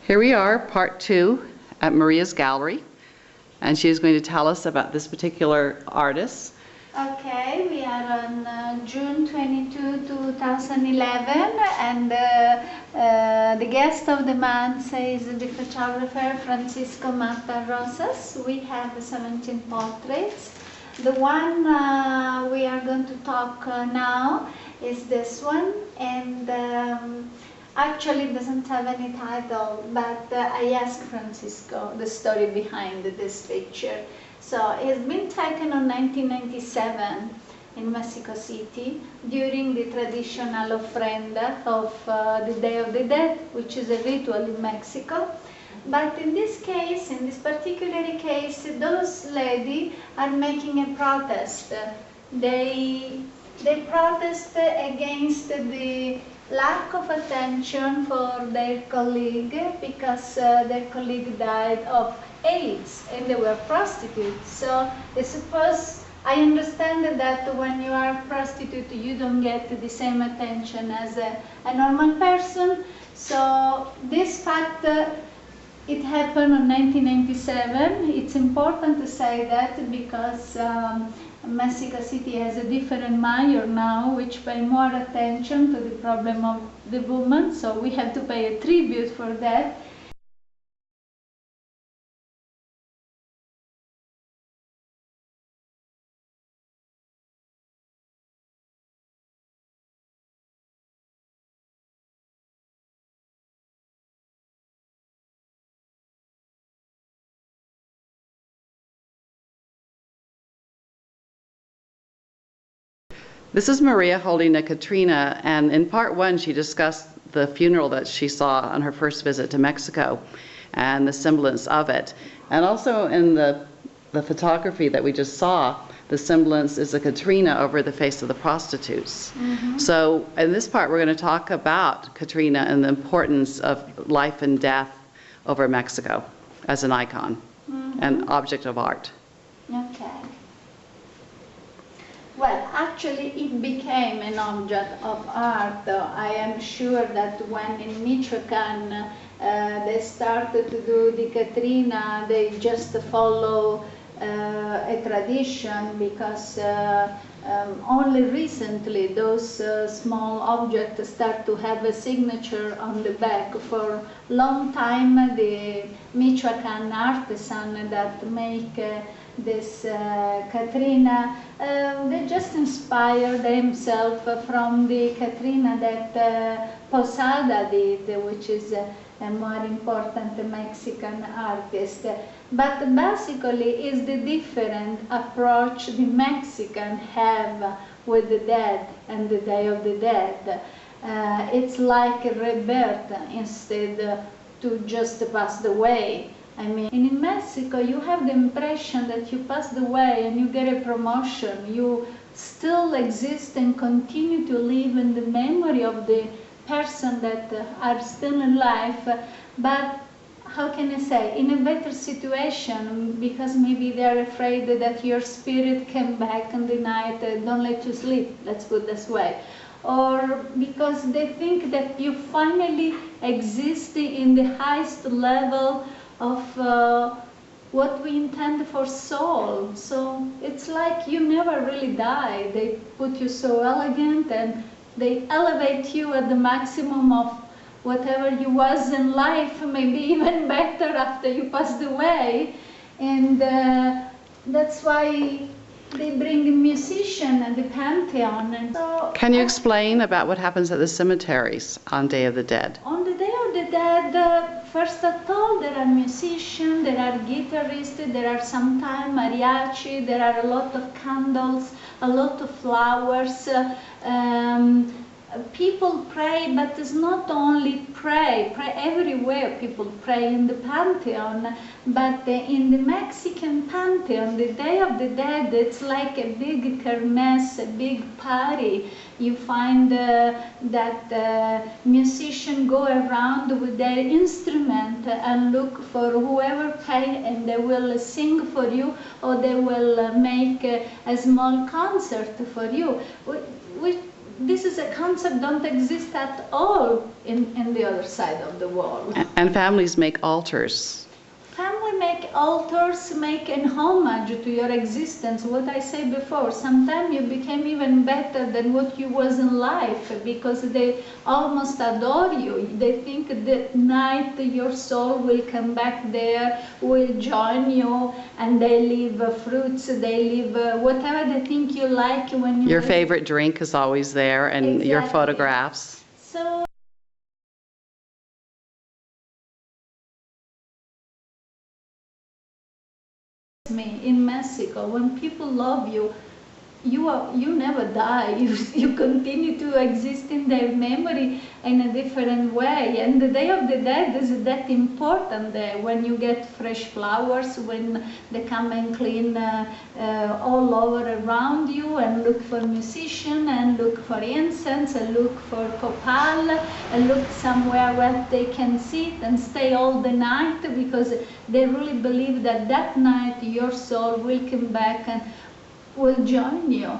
Here we are, part 2 at Maria's gallery, and she's going to tell us about this particular artist. Okay, we are on June 22, 2011, and the guest of the month is the photographer Francisco Mata Rosas. We have 17 portraits. The one we are going to talk now is this one, and actually it doesn't have any title, but I asked Francisco the story behind this picture. So it's been taken in 1997 in Mexico City during the traditional ofrenda of the Day of the Dead, which is a ritual in Mexico. But in this case, in this particular case, those ladies are making a protest. They protest against the lack of attention for their colleague because their colleague died of AIDS and they were prostitutes. So I understand that when you are a prostitute you don't get the same attention as a normal person. So this fact, it happened in 1997. It's important to say that because Mexico City has a different mayor now, which pay more attention to the problem of the woman, so we have to pay a tribute for that. This is Maria holding a Catrina, and in part 1 she discussed the funeral that she saw on her first visit to Mexico and the semblance of it. And also in the photography that we just saw, the semblance is a Catrina over the face of the prostitutes. Mm-hmm. So in this part we're going to talk about Catrina and the importance of life and death over Mexico as an icon, mm-hmm, an object of art. Okay. Well, actually it became an object of art. I am sure that when in Michoacan they started to do the Catrina, they just follow a tradition because only recently those small objects start to have a signature on the back. For a long time the Michoacan artisan that make this Catrina, they just inspired themselves from the Catrina that Posada did, which is a more important Mexican artist. But basically is the different approach the Mexican have with the dead and the Day of the Dead. It's like a rebirth instead to just pass away. I mean, in Mexico you have the impression that you passed away and you get a promotion. You still exist and continue to live in the memory of the person that are still in life, but how can I say, in a better situation, because maybe they are afraid that your spirit came back in the night, don't let you sleep, let's put it this way. Or because they think that you finally exist in the highest level of what we intend for soul. So it's like you never really die. They put you so elegant and they elevate you at the maximum of whatever you was in life, maybe even better after you passed away. And that's why they bring a musician and the pantheon. And so can you explain about what happens at the cemeteries on Day of the Dead? On the Day of the Dead, first of all, there are musicians, there are guitarists, there are sometimes mariachi, there are a lot of candles, a lot of flowers. People pray, but it's not only pray everywhere. People pray in the pantheon, but in the Mexican pantheon, the Day of the Dead, it's like a big kermesse, a big party. You find that musicians go around with their instrument and look for whoever pay, and they will sing for you, or they will make a small concert for you. This is a concept don't exist at all in the other side of the world. And families make altars. Family make altars, make an homage to your existence. What I say before, sometimes you became even better than what you was in life because they almost adore you. They think that night your soul will come back there, will join you, and they leave fruits, they leave whatever they think you like when you... Your favorite drink is always there, and your Exactly. photographs. So me in Mexico, when people love you, you never die. You continue to exist in their memory in a different way. And the Day of the Dead is that important day when you get fresh flowers, when they come and clean all over around you and look for musician and look for incense and look for copal and look somewhere where they can sit and stay all the night because they really believe that that night your soul will come back and will join you.